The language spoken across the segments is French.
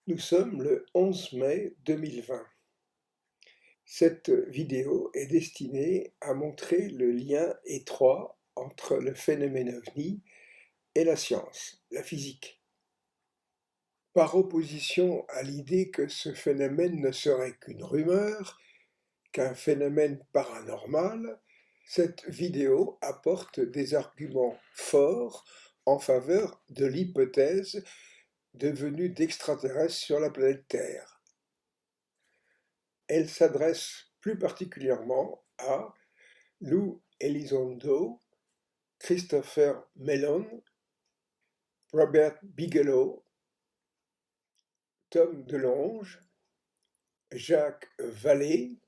Nous sommes le 11 mai 2020. Cette vidéo est destinée à montrer le lien étroit entre le phénomène OVNI et la science, la physique. Par opposition à l'idée que ce phénomène ne serait qu'une rumeur, qu'un phénomène paranormal, cette vidéo apporte des arguments forts en faveur de l'hypothèse de venue d'extraterrestres sur la planète Terre. Elle s'adresse plus particulièrement à Lou Elizondo, Christopher Mellon, Robert Bigelow, Tom DeLonge, Jacques Vallée,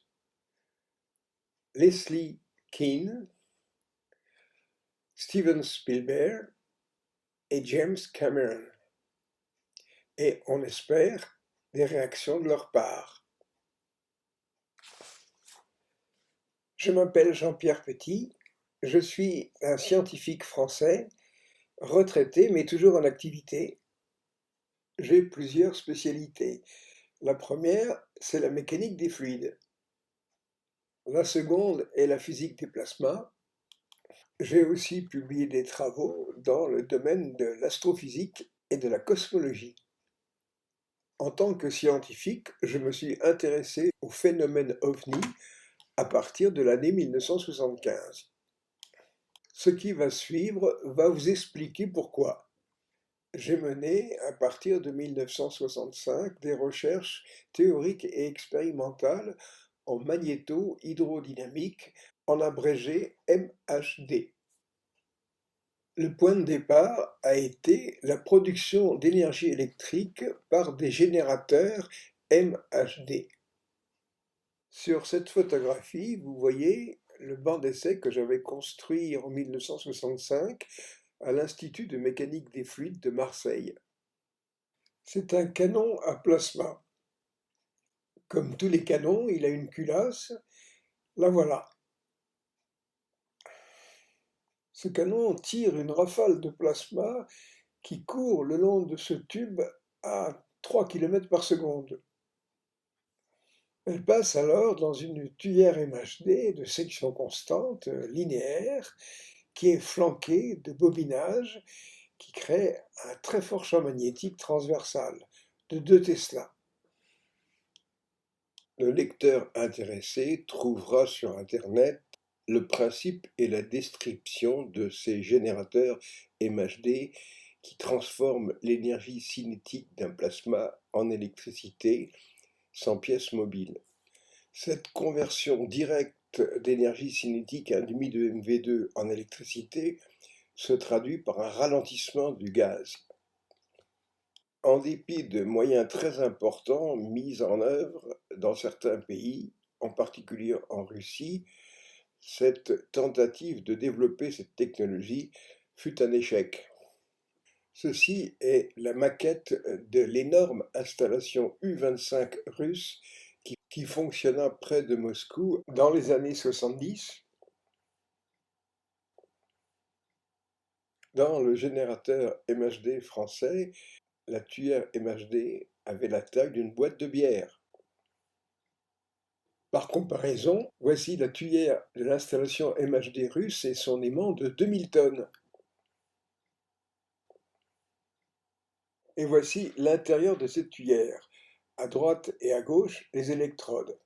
Leslie Kean, Steven Spielberg et James Cameron. Et on espère des réactions de leur part. Je m'appelle Jean-Pierre Petit, je suis un scientifique français, retraité mais toujours en activité. J'ai plusieurs spécialités. La première, c'est la mécanique des fluides. La seconde est la physique des plasmas. J'ai aussi publié des travaux dans le domaine de l'astrophysique et de la cosmologie. En tant que scientifique, je me suis intéressé au phénomène OVNI à partir de l'année 1975. Ce qui va suivre va vous expliquer pourquoi. J'ai mené, à partir de 1965, des recherches théoriques et expérimentales en magnéto-hydrodynamique, en abrégé MHD. Le point de départ a été la production d'énergie électrique par des générateurs MHD. Sur cette photographie, vous voyez le banc d'essai que j'avais construit en 1965 à l'Institut de mécanique des fluides de Marseille. C'est un canon à plasma. Comme tous les canons, il a une culasse. La voilà. Ce canon tire une rafale de plasma qui court le long de ce tube à 3 km par seconde. Elle passe alors dans une tuyère MHD de section constante, linéaire, qui est flanquée de bobinages qui créent un très fort champ magnétique transversal de 2 Tesla. Le lecteur intéressé trouvera sur Internet le principe et la description de ces générateurs MHD qui transforment l'énergie cinétique d'un plasma en électricité sans pièce mobile. Cette conversion directe d'énergie cinétique 1,5 de MV2 en électricité se traduit par un ralentissement du gaz. En dépit de moyens très importants mis en œuvre dans certains pays, en particulier en Russie, cette tentative de développer cette technologie fut un échec. Ceci est la maquette de l'énorme installation U-25 russe qui fonctionna près de Moscou dans les années 70. Dans le générateur MHD français, la tuyère MHD avait la taille d'une boîte de bière. Par comparaison, voici la tuyère de l'installation MHD russe et son aimant de 2000 tonnes. Et voici l'intérieur de cette tuyère. À droite et à gauche, les électrodes.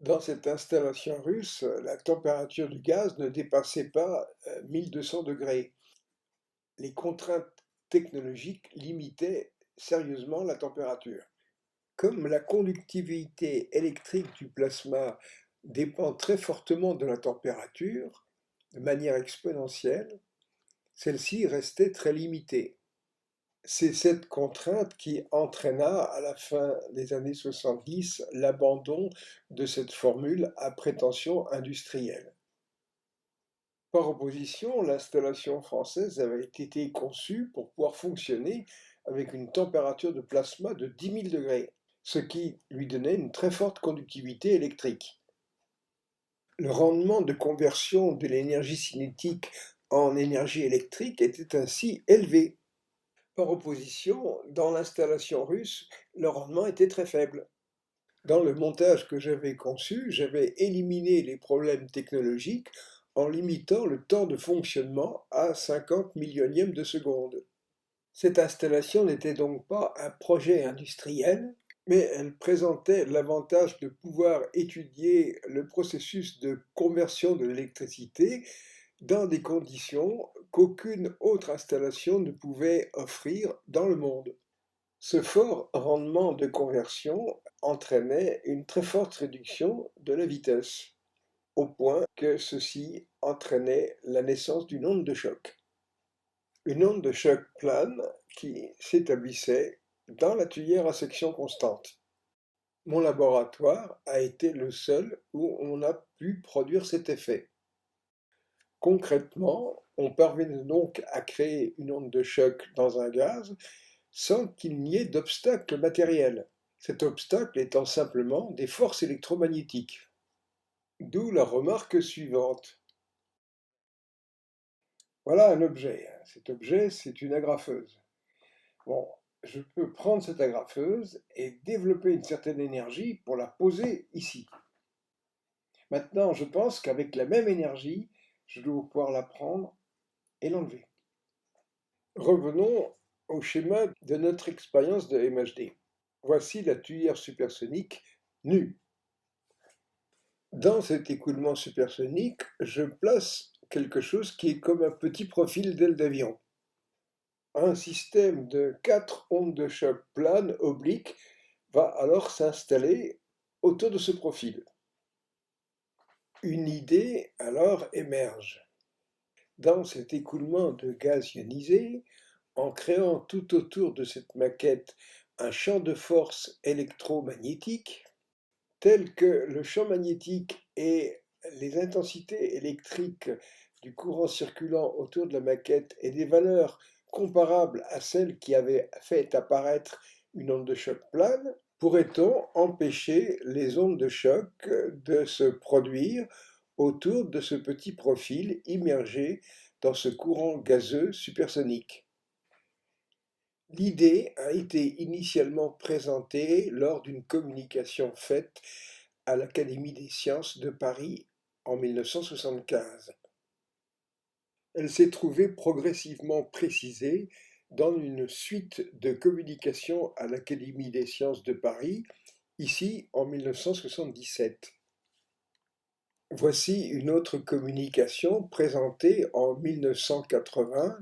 Dans cette installation russe, la température du gaz ne dépassait pas 1200 degrés. Les contraintes technologiques limitaient sérieusement la température. Comme la conductivité électrique du plasma dépend très fortement de la température, de manière exponentielle, celle-ci restait très limitée. C'est cette contrainte qui entraîna à la fin des années 70 l'abandon de cette formule à prétention industrielle. Par opposition, l'installation française avait été conçue pour pouvoir fonctionner avec une température de plasma de 10 000 degrés, ce qui lui donnait une très forte conductivité électrique. Le rendement de conversion de l'énergie cinétique en énergie électrique était ainsi élevé. Par opposition, dans l'installation russe, le rendement était très faible. Dans le montage que j'avais conçu, j'avais éliminé les problèmes technologiques en limitant le temps de fonctionnement à 50 millionièmes de seconde. Cette installation n'était donc pas un projet industriel, mais elle présentait l'avantage de pouvoir étudier le processus de conversion de l'électricité dans des conditions qu'aucune autre installation ne pouvait offrir dans le monde. Ce fort rendement de conversion entraînait une très forte réduction de la vitesse, au point que ceci entraînait la naissance d'une onde de choc. Une onde de choc plane qui s'établissait dans la tuyère à section constante. Mon laboratoire a été le seul où on a pu produire cet effet. Concrètement, on parvenait donc à créer une onde de choc dans un gaz sans qu'il n'y ait d'obstacle matériel. Cet obstacle étant simplement des forces électromagnétiques. D'où la remarque suivante. Voilà un objet. Cet objet, c'est une agrafeuse. Bon, je peux prendre cette agrafeuse et développer une certaine énergie pour la poser ici. Maintenant, je pense qu'avec la même énergie, je dois pouvoir la prendre et l'enlever. Revenons au schéma de notre expérience de MHD. Voici la tuyère supersonique nue. Dans cet écoulement supersonique, je place quelque chose qui est comme un petit profil d'aile d'avion. Un système de 4 ondes de choc planes obliques va alors s'installer autour de ce profil. Une idée alors émerge. Dans cet écoulement de gaz ionisé, en créant tout autour de cette maquette un champ de force électromagnétique, tel que le champ magnétique et les intensités électriques du courant circulant autour de la maquette et des valeurs comparables à celles qui avaient fait apparaître une onde de choc plane, pourrait-on empêcher les ondes de choc de se produire autour de ce petit profil immergé dans ce courant gazeux supersonique? L'idée a été initialement présentée lors d'une communication faite à l'Académie des sciences de Paris en 1975. Elle s'est trouvée progressivement précisée dans une suite de communications à l'Académie des sciences de Paris, ici en 1977. Voici une autre communication présentée en 1980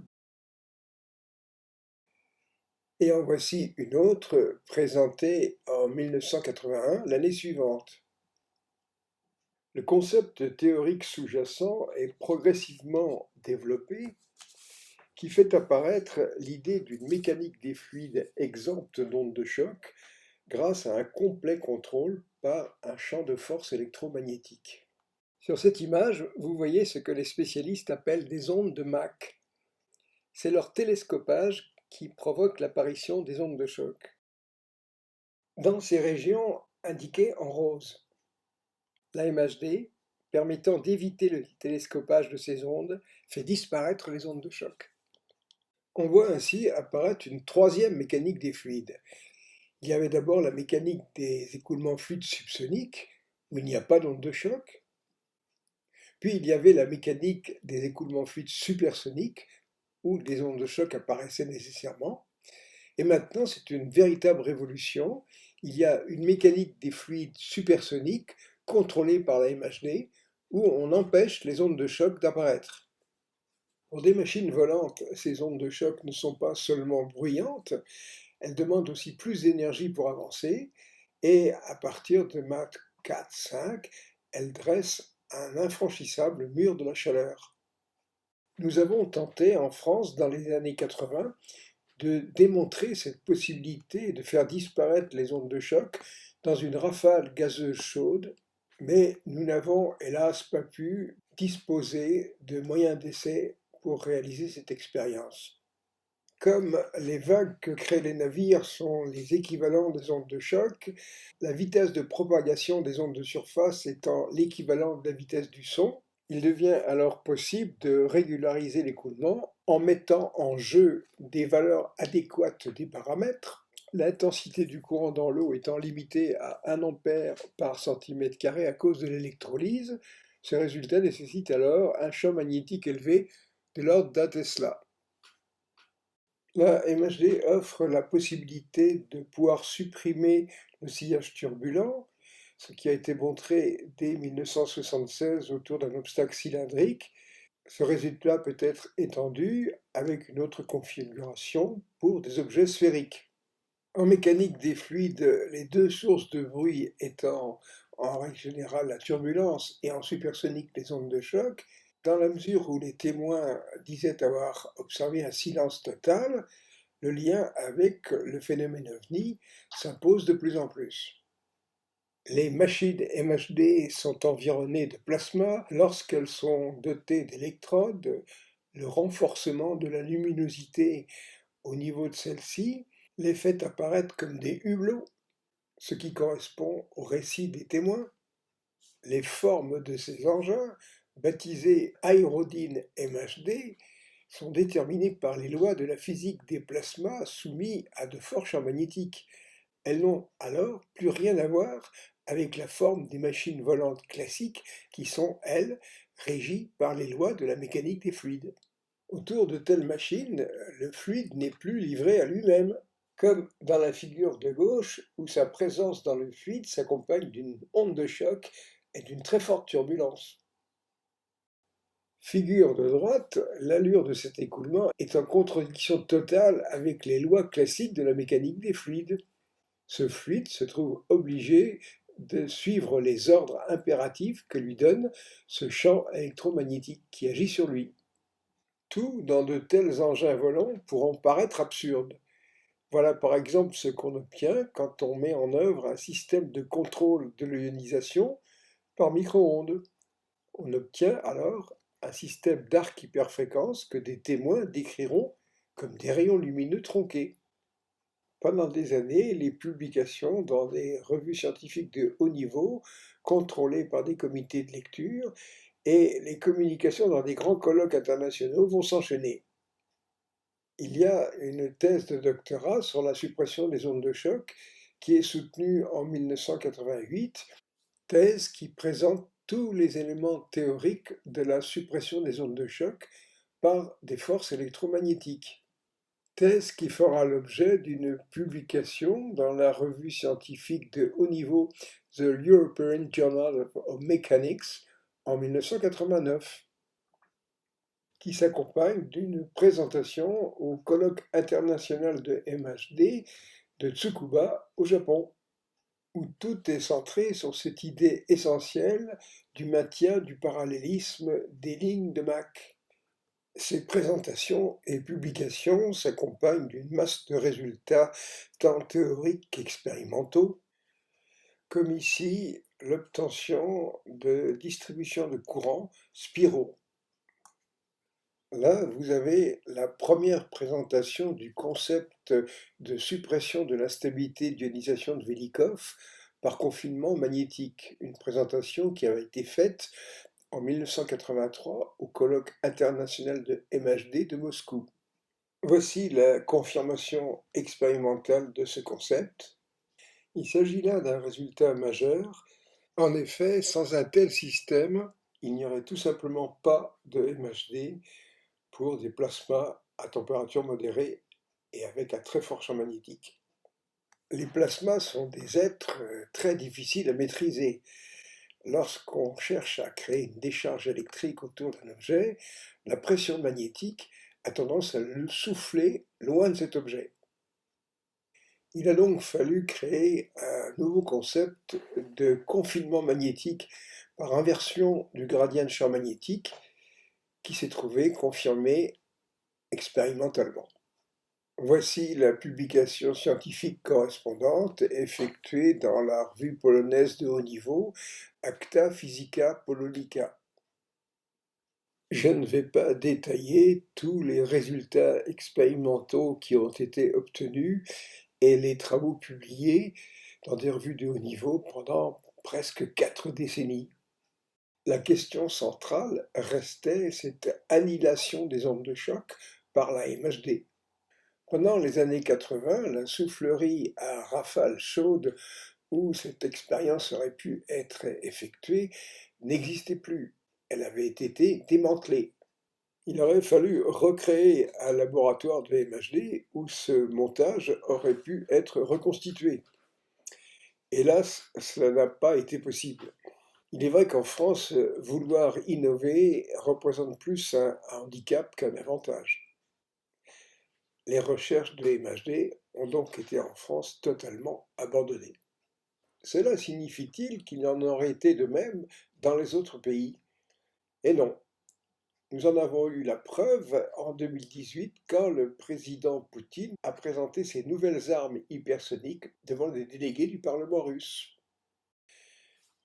et en voici une autre présentée en 1981, l'année suivante. Le concept théorique sous-jacent est progressivement développé, qui fait apparaître l'idée d'une mécanique des fluides exempte d'ondes de choc grâce à un complet contrôle par un champ de force électromagnétique. Sur cette image, vous voyez ce que les spécialistes appellent des ondes de Mach. C'est leur télescopage qui provoque l'apparition des ondes de choc. Dans ces régions indiquées en rose, la MHD, permettant d'éviter le télescopage de ces ondes, fait disparaître les ondes de choc. On voit ainsi apparaître une troisième mécanique des fluides. Il y avait d'abord la mécanique des écoulements fluides subsoniques, où il n'y a pas d'onde de choc. Puis il y avait la mécanique des écoulements fluides supersoniques, où des ondes de choc apparaissaient nécessairement. Et maintenant, c'est une véritable révolution. Il y a une mécanique des fluides supersoniques contrôlée par la MHD, où on empêche les ondes de choc d'apparaître. Pour des machines volantes, ces ondes de choc ne sont pas seulement bruyantes, elles demandent aussi plus d'énergie pour avancer, et à partir de Mach 4-5, elles dressent un infranchissable mur de la chaleur. Nous avons tenté en France, dans les années 80, de démontrer cette possibilité de faire disparaître les ondes de choc dans une rafale gazeuse chaude, mais nous n'avons hélas pas pu disposer de moyens d'essai pour réaliser cette expérience. Comme les vagues que créent les navires sont les équivalents des ondes de choc, la vitesse de propagation des ondes de surface étant l'équivalent de la vitesse du son, il devient alors possible de régulariser l'écoulement en mettant en jeu des valeurs adéquates des paramètres, l'intensité du courant dans l'eau étant limitée à 1 ampère par centimètre carré à cause de l'électrolyse, ce résultat nécessite alors un champ magnétique élevé de l'ordre d'un Tesla. La MHD offre la possibilité de pouvoir supprimer le sillage turbulent, ce qui a été montré dès 1976 autour d'un obstacle cylindrique. Ce résultat peut être étendu avec une autre configuration pour des objets sphériques. En mécanique des fluides, les deux sources de bruit étant en règle générale la turbulence et en supersonique les ondes de choc, dans la mesure où les témoins disaient avoir observé un silence total, le lien avec le phénomène OVNI s'impose de plus en plus. Les machines MHD sont environnées de plasma lorsqu'elles sont dotées d'électrodes. Le renforcement de la luminosité au niveau de celle-ci les fait apparaître comme des hublots, ce qui correspond au récit des témoins. Les formes de ces engins, baptisés aérodynes MHD, sont déterminées par les lois de la physique des plasmas soumis à de forts champs magnétiques. Elles n'ont alors plus rien à voir avec la forme des machines volantes classiques qui sont, elles, régies par les lois de la mécanique des fluides. Autour de telles machines, le fluide n'est plus livré à lui-même, comme dans la figure de gauche où sa présence dans le fluide s'accompagne d'une onde de choc et d'une très forte turbulence. Figure de droite, l'allure de cet écoulement est en contradiction totale avec les lois classiques de la mécanique des fluides. Ce fluide se trouve obligé de suivre les ordres impératifs que lui donne ce champ électromagnétique qui agit sur lui. Tout dans de tels engins volants pourront paraître absurdes. Voilà par exemple ce qu'on obtient quand on met en œuvre un système de contrôle de l'ionisation par micro-ondes. On obtient alors un système d'arc hyperfréquence que des témoins décriront comme des rayons lumineux tronqués. Pendant des années, les publications dans des revues scientifiques de haut niveau, contrôlées par des comités de lecture, et les communications dans des grands colloques internationaux vont s'enchaîner. Il y a une thèse de doctorat sur la suppression des ondes de choc qui est soutenue en 1988, thèse qui présente tous les éléments théoriques de la suppression des ondes de choc par des forces électromagnétiques. Thèse qui fera l'objet d'une publication dans la revue scientifique de haut niveau The European Journal of Mechanics en 1989, qui s'accompagne d'une présentation au colloque international de MHD de Tsukuba au Japon, où tout est centré sur cette idée essentielle du maintien du parallélisme des lignes de Mach. Ces présentations et publications s'accompagnent d'une masse de résultats tant théoriques qu'expérimentaux, comme ici l'obtention de distributions de courants spiraux. Là, vous avez la première présentation du concept de suppression de l'instabilité d'ionisation de Velikov par confinement magnétique, une présentation qui avait été faite en 1983 au colloque international de MHD de Moscou. Voici la confirmation expérimentale de ce concept. Il s'agit là d'un résultat majeur. En effet, sans un tel système, il n'y aurait tout simplement pas de MHD pour des plasmas à température modérée et avec un très fort champ magnétique. Les plasmas sont des êtres très difficiles à maîtriser. Lorsqu'on cherche à créer une décharge électrique autour d'un objet, la pression magnétique a tendance à le souffler loin de cet objet. Il a donc fallu créer un nouveau concept de confinement magnétique par inversion du gradient de champ magnétique qui s'est trouvé confirmé expérimentalement. Voici la publication scientifique correspondante effectuée dans la revue polonaise de haut niveau Acta Physica Polonica. Je ne vais pas détailler tous les résultats expérimentaux qui ont été obtenus et les travaux publiés dans des revues de haut niveau pendant presque 4 décennies. La question centrale restait cette annihilation des ondes de choc par la MHD. Pendant les années 80, la soufflerie à rafales chaudes où cette expérience aurait pu être effectuée n'existait plus. Elle avait été démantelée. Il aurait fallu recréer un laboratoire de MHD où ce montage aurait pu être reconstitué. Hélas, cela n'a pas été possible. Il est vrai qu'en France, vouloir innover représente plus un handicap qu'un avantage. Les recherches de MHD ont donc été en France totalement abandonnées. Cela signifie-t-il qu'il en aurait été de même dans les autres pays? Et non. Nous en avons eu la preuve en 2018 quand le président Poutine a présenté ses nouvelles armes hypersoniques devant les délégués du Parlement russe.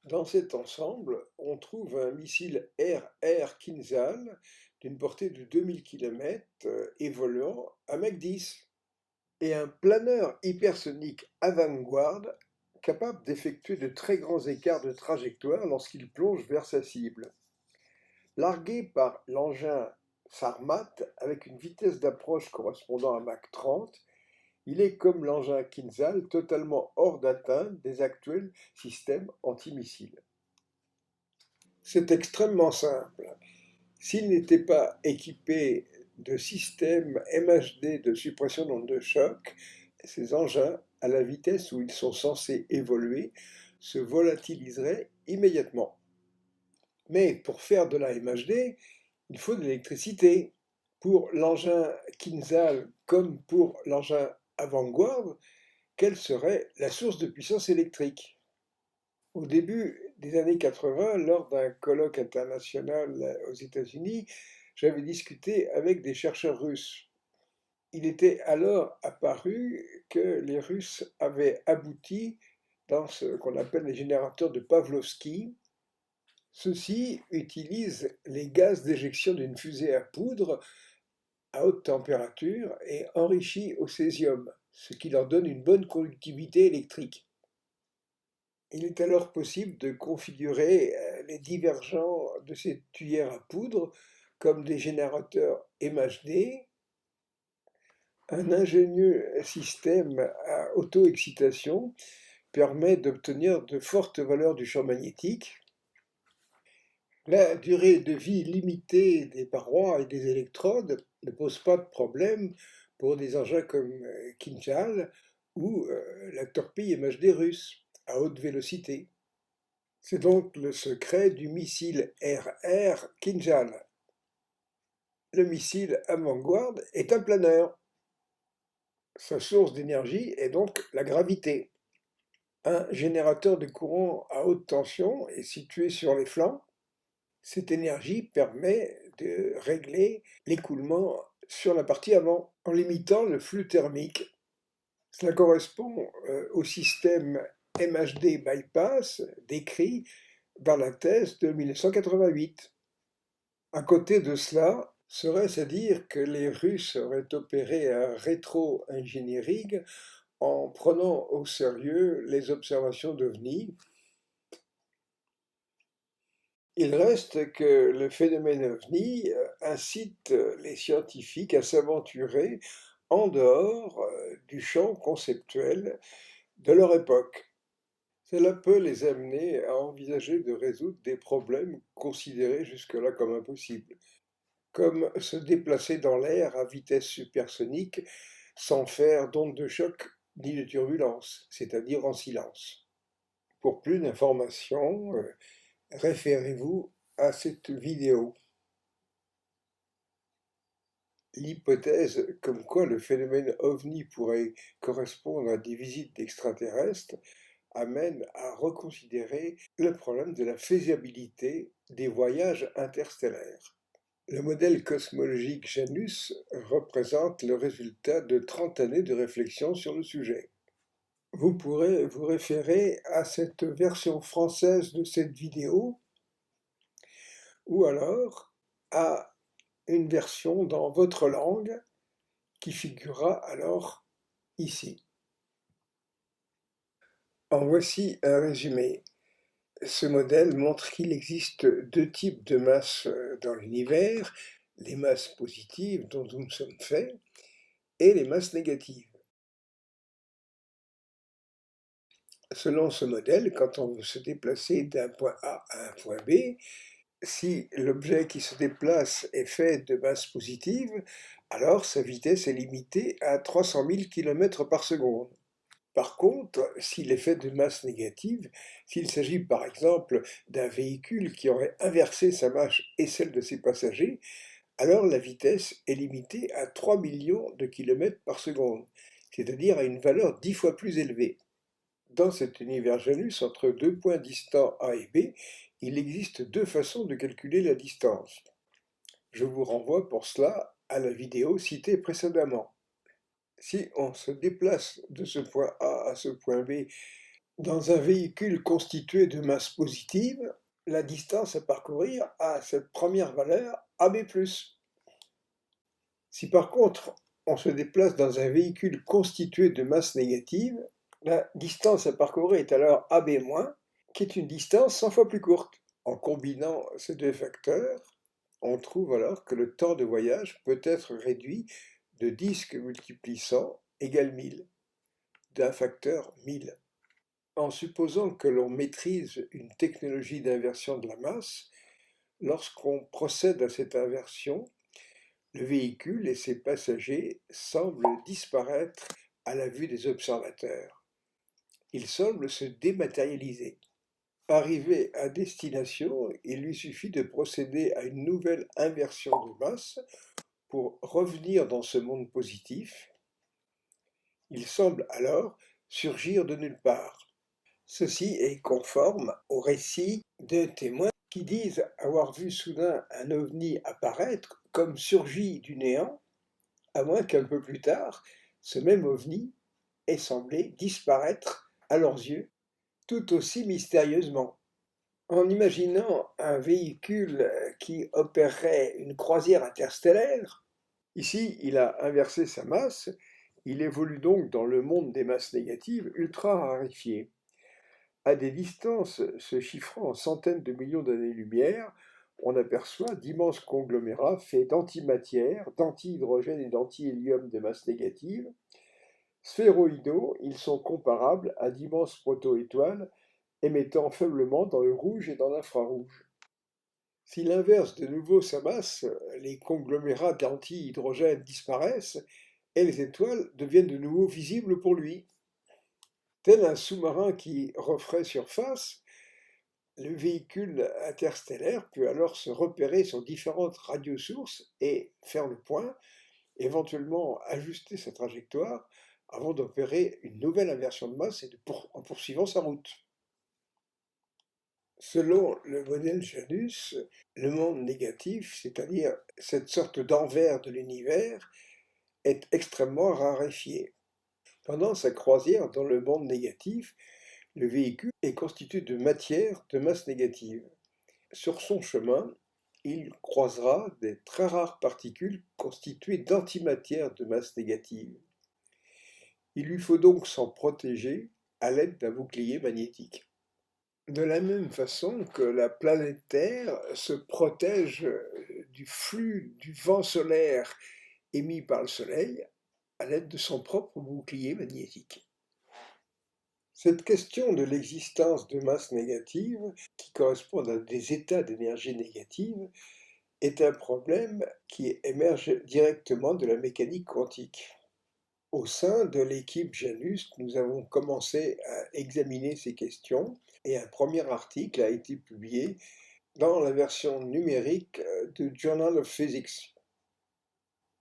Dans cet ensemble, on trouve un missile air-air Kinzhal d'une portée de 2000 km évoluant à Mach 10 et un planeur hypersonique avant-garde capable d'effectuer de très grands écarts de trajectoire lorsqu'il plonge vers sa cible. Largué par l'engin Sarmat avec une vitesse d'approche correspondant à Mach 30, il est comme l'engin Kinzhal totalement hors d'atteinte des actuels systèmes antimissiles. C'est extrêmement simple. S'il n'était pas équipé de systèmes MHD de suppression d'ondes de choc, ces engins, à la vitesse où ils sont censés évoluer, se volatiliseraient immédiatement. Mais pour faire de la MHD, il faut de l'électricité. Pour l'engin Kinzhal comme pour l'engin avant-garde, quelle serait la source de puissance électrique? Au début des années 80, lors d'un colloque international aux États-Unis, j'avais discuté avec des chercheurs russes. Il était alors apparu que les Russes avaient abouti dans ce qu'on appelle les générateurs de Pavlovsky. Ceux-ci utilisent les gaz d'éjection d'une fusée à poudre à haute température et enrichis au césium, ce qui leur donne une bonne conductivité électrique. Il est alors possible de configurer les divergents de ces tuyères à poudre comme des générateurs MHD. Un ingénieux système à auto-excitation permet d'obtenir de fortes valeurs du champ magnétique. La durée de vie limitée des parois et des électrodes ne pose pas de problème pour des engins comme Kinzhal ou la torpille MHD russe à haute vélocité. C'est donc le secret du missile air-air Kinzhal. Le missile avant-garde est un planeur. Sa source d'énergie est donc la gravité. Un générateur de courant à haute tension est situé sur les flancs. Cette énergie permet de régler l'écoulement sur la partie avant en limitant le flux thermique. Cela correspond au système MHD bypass décrit dans la thèse de 1988. À côté de cela, serait-ce à dire que les Russes auraient opéré un rétro-engineering en prenant au sérieux les observations d'OVNI? Il reste que le phénomène OVNI incite les scientifiques à s'aventurer en dehors du champ conceptuel de leur époque. Cela peut les amener à envisager de résoudre des problèmes considérés jusque-là comme impossibles, comme se déplacer dans l'air à vitesse supersonique sans faire d'onde de choc ni de turbulence, c'est-à-dire en silence. Pour plus d'informations, référez-vous à cette vidéo. L'hypothèse comme quoi le phénomène OVNI pourrait correspondre à des visites d'extraterrestres amène à reconsidérer le problème de la faisabilité des voyages interstellaires. Le modèle cosmologique Janus représente le résultat de 30 années de réflexion sur le sujet. Vous pourrez vous référer à cette version française de cette vidéo ou alors à une version dans votre langue qui figurera alors ici. En voici un résumé. Ce modèle montre qu'il existe deux types de masses dans l'univers, les masses positives dont nous sommes faits et les masses négatives. Selon ce modèle, quand on veut se déplacer d'un point A à un point B, si l'objet qui se déplace est fait de masse positive, alors sa vitesse est limitée à 300 000 km par seconde. Par contre, s'il est fait de masse négative, s'il s'agit par exemple d'un véhicule qui aurait inversé sa masse et celle de ses passagers, alors la vitesse est limitée à 3 millions de km par seconde, c'est-à-dire à une valeur 10 fois plus élevée. Dans cet univers Janus, entre deux points distants A et B, il existe deux façons de calculer la distance. Je vous renvoie pour cela à la vidéo citée précédemment. Si on se déplace de ce point A à ce point B dans un véhicule constitué de masse positive, la distance à parcourir a cette première valeur AB+. Si par contre on se déplace dans un véhicule constitué de masse négative, la distance à parcourir est alors AB-, qui est une distance 100 fois plus courte. En combinant ces deux facteurs, on trouve alors que le temps de voyage peut être réduit de 10 que multiplie 100 égale 1000, d'un facteur 1000. En supposant que l'on maîtrise une technologie d'inversion de la masse, lorsqu'on procède à cette inversion, le véhicule et ses passagers semblent disparaître à la vue des observateurs. Ils semblent se dématérialiser. Arrivé à destination, il lui suffit de procéder à une nouvelle inversion de masse pour revenir dans ce monde positif. Il semble alors surgir de nulle part. Ceci est conforme au récit de témoins qui disent avoir vu soudain un ovni apparaître comme surgi du néant, à moins qu'un peu plus tard, ce même ovni ait semblé disparaître à leurs yeux tout aussi mystérieusement. En imaginant un véhicule qui opérerait une croisière interstellaire, ici il a inversé sa masse, il évolue donc dans le monde des masses négatives ultra raréfiées. À des distances se chiffrant en centaines de millions d'années-lumière, on aperçoit d'immenses conglomérats faits d'antimatière, d'antihydrogène et d'antihélium de masse négative. Sphéroïdaux, ils sont comparables à d'immenses proto-étoiles émettant faiblement dans le rouge et dans l'infrarouge. S'il inverse de nouveau sa masse, les conglomérats d'antihydrogène disparaissent et les étoiles deviennent de nouveau visibles pour lui. Tel un sous-marin qui referait surface, le véhicule interstellaire peut alors se repérer sur différentes radiosources et faire le point, éventuellement ajuster sa trajectoire avant d'opérer une nouvelle inversion de masse en poursuivant sa route. Selon le modèle Janus, le monde négatif, c'est-à-dire cette sorte d'envers de l'univers, est extrêmement raréfié. Pendant sa croisière dans le monde négatif, le véhicule est constitué de matière de masse négative. Sur son chemin, il croisera des très rares particules constituées d'antimatière de masse négative. Il lui faut donc s'en protéger à l'aide d'un bouclier magnétique. De la même façon que la planète Terre se protège du flux du vent solaire émis par le Soleil à l'aide de son propre bouclier magnétique. Cette question de l'existence de masses négatives, qui correspondent à des états d'énergie négative, est un problème qui émerge directement de la mécanique quantique. Au sein de l'équipe Janus, nous avons commencé à examiner ces questions et un premier article a été publié dans la version numérique du Journal of Physics.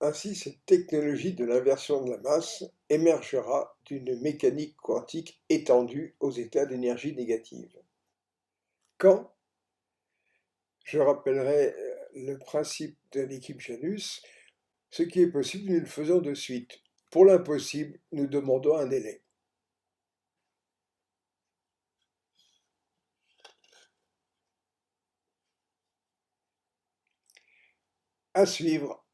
Ainsi, cette technologie de l'inversion de la masse émergera d'une mécanique quantique étendue aux états d'énergie négative. Quand? Je rappellerai le principe de l'équipe Janus. Ce qui est possible, nous le faisons de suite. Pour l'impossible, nous demandons un délai. À suivre.